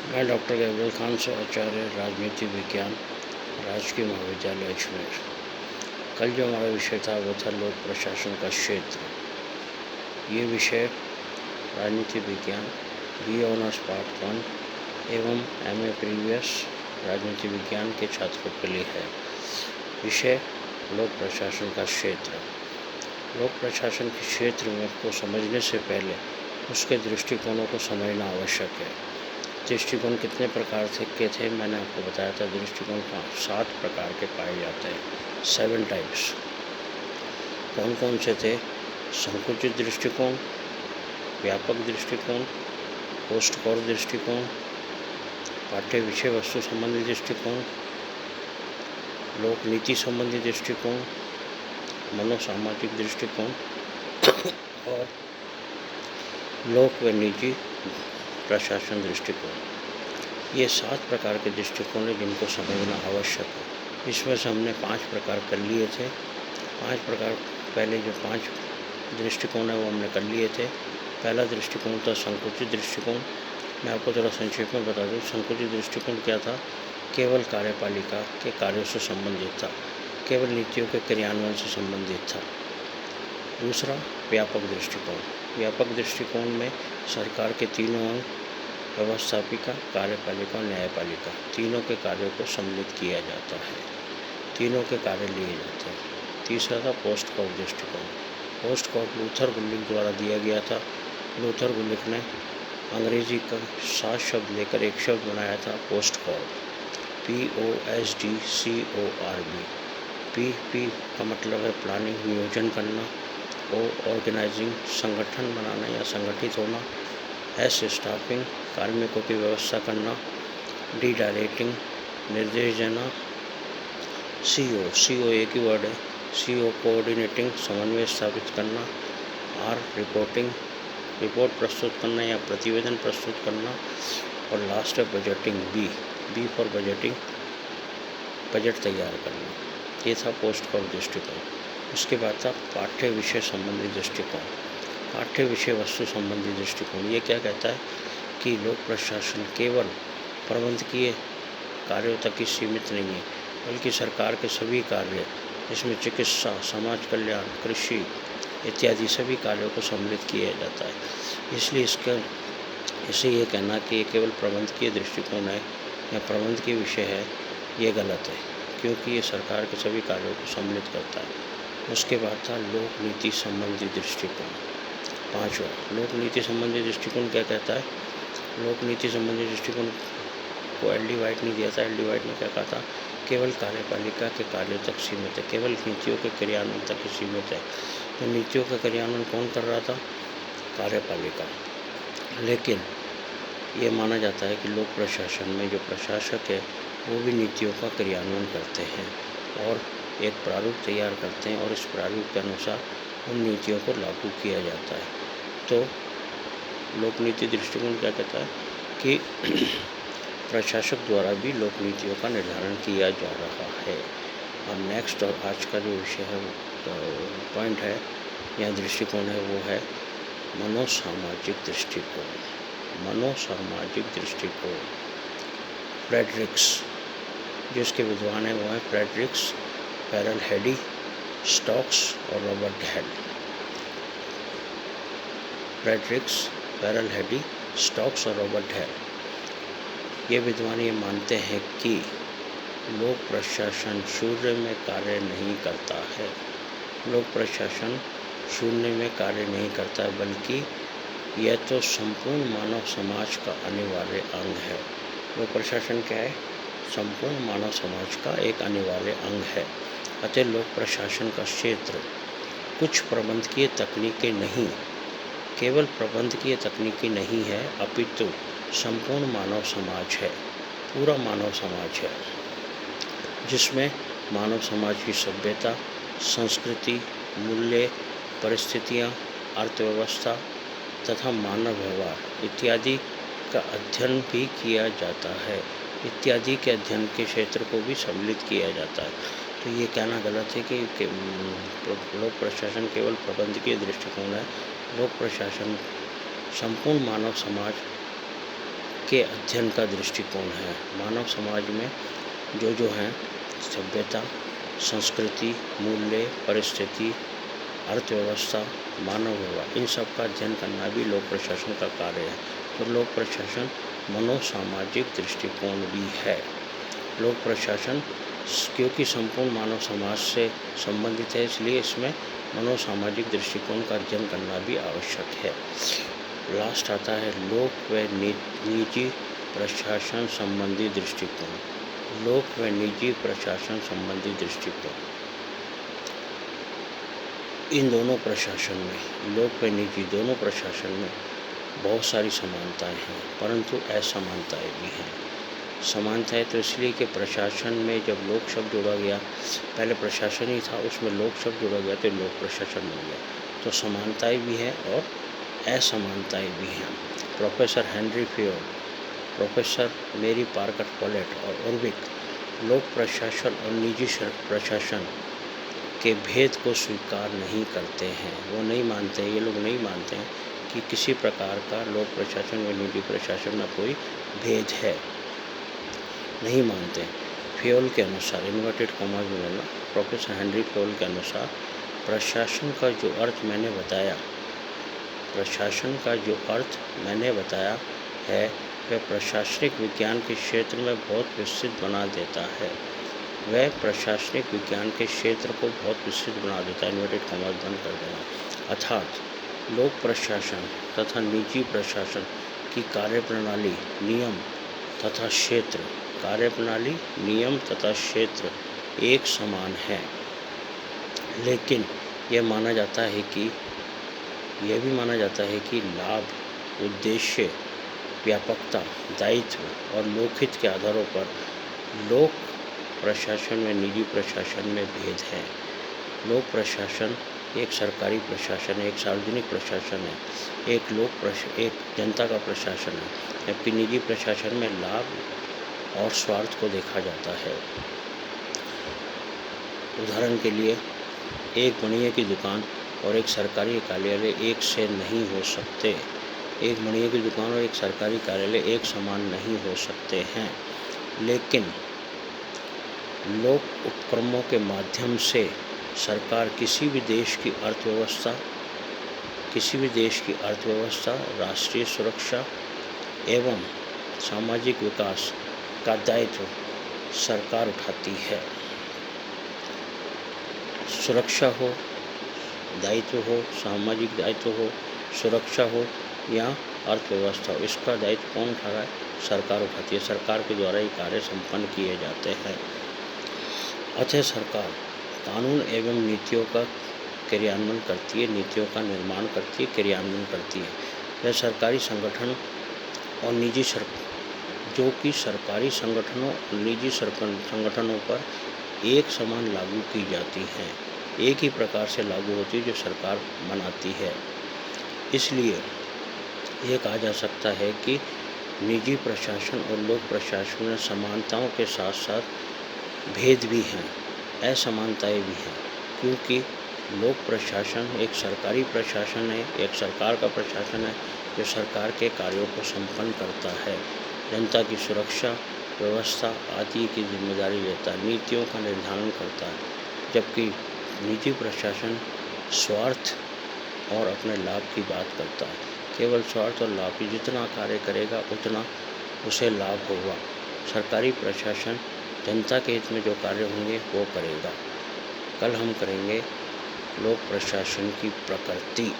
मैं doctor Gabriel Khan से आचार्य राजनीति विज्ञान राजकीय महाविद्यालय अजमेर। कल जो हमारा विषय था वो था लोक प्रशासन का क्षेत्र। ये विषय राजनीति विज्ञान बी ऑनर्स पार्ट 1 एवं एमए प्रीवियस राजनीति विज्ञान के छात्रों के लिए है। विषय लोक प्रशासन का क्षेत्र। लोक प्रशासन के क्षेत्र में को समझने से पहले उसके दृष्टिकोणों को समझना आवश्यक है। दृष्टिकोण कितने प्रकार के थे मैंने आपको बताया था। दृष्टिकोण 7 प्रकार के पाए जाते हैं, 7 टाइप्स। कौन कौन से थे? संकुचित दृष्टिकोण, व्यापक दृष्टिकोण, पोस्ट कोर दृष्टिकोण, पाठ्य विषय वस्तु संबंधी दृष्टिकोण, लोक नीति संबंधी दृष्टिकोण, मनोसामाजिक दृष्टिकोण और लोक व निजी प्रशासन दृष्टिकोण। ये 7 प्रकार के दृष्टिकोण हैं जिनको समझना आवश्यक है। इसमें से हमने 5 प्रकार कर लिए थे। 5 प्रकार पहले जो 5 दृष्टिकोण है वो हमने कर लिए थे। पहला दृष्टिकोण था संकुचित दृष्टिकोण। मैं आपको थोड़ा संक्षेप में बता दूँ। संकुचित दृष्टिकोण क्या था? केवल कार्यपालिका के कार्यों से संबंधित था, केवल नीतियों के क्रियान्वयन से संबंधित था। दूसरा व्यापक दृष्टिकोण। व्यापक दृष्टिकोण में सरकार के तीनों अंग, व्यवस्थापिका, कार्यपालिका और न्यायपालिका, तीनों के कार्यों को सम्मिलित किया जाता है, तीनों के कार्य लिए जाते हैं। तीसरा था पोस्ट कॉर्प दृष्टिकोण। पोस्ट कॉर्प लूथर गुलिक द्वारा दिया गया था। लूथर गुलिक ने अंग्रेजी का 7 शब्द लेकर एक शब्द बनाया था, पोस्ट कॉर्प, POSTCORP। P का मतलब है प्लानिंग, नियोजन करना। O ऑर्गेनाइजिंग, संगठन बनाना या संगठित होना। S स्टाफिंग, कार्मिकों की व्यवस्था करना। D डायरेक्टिंग, निर्देश देना। CO एक ही वर्ड है, CO कोऑर्डिनेटिंग, समन्वय स्थापित करना। R रिपोर्टिंग, रिपोर्ट प्रस्तुत करना या प्रतिवेदन प्रस्तुत करना। और लास्ट है budgeting, B for budgeting, budget तैयार करना। ये था पोस्ट कॉर्प दृष्टिकोण। उसके बाद था पाठ्य विषय संबंधी दृष्टिकोण, पाठ्य विषय वस्तु संबंधी दृष्टिकोण। ये क्या कहता है कि लोक प्रशासन केवल प्रबंधकीय कार्यों तक ही सीमित नहीं है, बल्कि सरकार के सभी कार्य, जिसमें चिकित्सा, समाज कल्याण, कृषि इत्यादि सभी कार्यों को सम्मिलित किया जाता है। इसलिए इसे ये कहना कि ये केवल प्रबंधकीय दृष्टिकोण है या प्रबंधकीय विषय है, ये गलत है, क्योंकि ये सरकार के सभी कार्यों को सम्मिलित करता है। उसके बाद था लोक नीति संबंधी दृष्टिकोण। 5वां लोक नीति संबंधी दृष्टिकोण क्या कहता है? लोक नीति संबंधी दृष्टिकोण को एल डी वाइट ने दिया था। एल डी वाइट ने क्या कहा था? केवल कार्यपालिका के कार्यों तक सीमित है, केवल नीतियों के क्रियान्वयन तक ही सीमित है। तो नीतियों का क्रियान्वयन कौन कर रहा था? कार्यपालिका। लेकिन ये माना जाता है कि लोक प्रशासन में जो प्रशासक है वो भी नीतियों का क्रियान्वयन करते हैं और एक प्रारूप तैयार करते हैं और इस प्रारूप के अनुसार उन नीतियों को लागू किया जाता है। तो लोक नीति दृष्टिकोण क्या कहता है कि प्रशासक द्वारा भी लोक नीतियों का निर्धारण किया जा रहा है। और नेक्स्ट और आज का जो विषय है पॉइंट है या दृष्टिकोण है वो है मनोसामाजिक दृष्टिकोण। मनोसामाजिक दृष्टिकोण फ्रेडरिक्स, जिसके विद्वान हैं वो हैं फ्रेडरिक्स, पैरल हेडी, स्टॉक्स और Robert head. Fredericks, parallel Heidi, stocks और रॉबर्ट हेड ये विद्वान ये मानते हैं कि लोक प्रशासन शून्य में कार्य नहीं करता है। लोक प्रशासन शून्य में कार्य नहीं करता है, बल्कि यह तो संपूर्ण मानव समाज का अनिवार्य अंग है। लोक प्रशासन क्या है? संपूर्ण मानव समाज का एक अनिवार्य अंग है। अतः लोक प्रशासन का क्षेत्र कुछ प्रबंधकीय तकनीकें नहीं, केवल प्रबंधकीय तकनीकें नहीं है, अपितु संपूर्ण मानव समाज है, पूरा मानव समाज है, जिसमें मानव समाज की सभ्यता, संस्कृति, मूल्य, परिस्थितियाँ, अर्थव्यवस्था तथा मानव व्यवहार इत्यादि का अध्ययन भी किया जाता है। इत्यादि के अध्ययन के क्षेत्र को भी सम्मिलित किया जाता है। तो ये कहना गलत है कि लोक प्रशासन केवल प्रबंधकीय दृष्टिकोण है। लोक प्रशासन संपूर्ण मानव समाज के अध्ययन का दृष्टिकोण है। मानव समाज में जो हैं सभ्यता, संस्कृति, मूल्य, परिस्थिति, अर्थव्यवस्था, मानव व्यवहार, इन सब का अध्ययन करना भी लोक प्रशासन का कार्य है। तो लोक प्रशासन मनोसामाजिक दृष्टिकोण भी है। लोक प्रशासन क्योंकि संपूर्ण मानव समाज से संबंधित है, इसलिए इसमें मनोसामाजिक दृष्टिकोण का अध्ययन करना भी आवश्यक है। लास्ट आता है लोक व निजी प्रशासन संबंधी दृष्टिकोण। लोक व निजी प्रशासन संबंधी दृष्टिकोण, इन दोनों प्रशासन में, लोक व निजी दोनों प्रशासन में बहुत सारी समानताएं हैं, परंतु असमानताएं भी हैं। समानताएं तो इसलिए कि प्रशासन में जब लोक शब्द जोड़ा गया, पहले प्रशासन ही था, उसमें लोक शब्द जोड़ा गया तो लोक प्रशासन बन गया। तो समानताएं भी हैं और असमानताएं भी हैं। Professor Henry Fayol, professor Mary Parker Follett और ओरविक लोक प्रशासन और निजी प्रशासन के भेद को स्वीकार नहीं करते हैं। वो नहीं मानते, ये लोग नहीं मानते हैं कि किसी प्रकार का लोक प्रशासन व निजी प्रशासन में कोई भेद है, नहीं मानते। फेयोल के अनुसार, इन्वर्टेड कॉमास में लेना, प्रोफेसर हेनरी फेयोल के अनुसार प्रशासन का जो अर्थ मैंने बताया, प्रशासन का जो अर्थ मैंने बताया है वह प्रशासनिक विज्ञान के क्षेत्र में बहुत विस्तृत बना देता है। वह प्रशासनिक विज्ञान के क्षेत्र को बहुत विस्तृत बना देता है। इन्वर्टेड कॉमास बंद कर देना। अर्थात लोक प्रशासन तथा निजी प्रशासन की कार्यप्रणाली, नियम तथा क्षेत्र, कार्यप्रणाली, नियम तथा क्षेत्र एक समान है, लेकिन यह भी माना जाता है कि लाभ, उद्देश्य, व्यापकता, दायित्व और लोकहित के आधारों पर लोक प्रशासन व निजी प्रशासन में भेद है। लोक प्रशासन एक सरकारी प्रशासन है, एक सार्वजनिक प्रशासन है, एक जनता का प्रशासन है, जबकि निजी प्रशासन में लाभ और स्वार्थ को देखा जाता है। उदाहरण के लिए एक बनिए की दुकान और एक सरकारी कार्यालय एक से नहीं हो सकते। एक बनिए की दुकान और एक सरकारी कार्यालय एक समान नहीं हो सकते हैं, लेकिन लोक उपक्रमों के माध्यम से सरकार किसी भी देश की अर्थव्यवस्था, राष्ट्रीय सुरक्षा एवं सामाजिक विकास का दायित्व सरकार उठाती है। सुरक्षा हो, दायित्व हो, सामाजिक दायित्व हो, सुरक्षा हो या अर्थव्यवस्था हो, इसका दायित्व कौन उठा रहा है? सरकार उठाती है। सरकार के द्वारा ये कार्य संपन्न किए जाते हैं। अतः सरकार कानून एवं नीतियों का क्रियान्वयन करती है, नीतियों का निर्माण करती है, क्रियान्वयन करती है। वह सरकारी संगठन और निजी जो कि सरकारी संगठनों और निजी संगठनों पर एक समान लागू की जाती हैं, एक ही प्रकार से लागू होती है जो सरकार बनाती है। इसलिए ये कहा जा सकता है कि निजी प्रशासन और लोक प्रशासन में समानताओं के साथ साथ भेद भी हैं, असमानताएं भी हैं, क्योंकि लोक प्रशासन एक सरकारी प्रशासन है, एक सरकार का प्रशासन है जो सरकार के कार्यों को संपन्न करता है, जनता की सुरक्षा, व्यवस्था आदि की जिम्मेदारी लेता है, नीतियों का निर्धारण करता है, जबकि निजी प्रशासन स्वार्थ और अपने लाभ की बात करता है। केवल स्वार्थ और लाभ, जितना कार्य करेगा उतना उसे लाभ होगा। सरकारी प्रशासन जनता के हित में जो कार्य होंगे वो करेगा। कल हम करेंगे लोक प्रशासन की प्रकृति।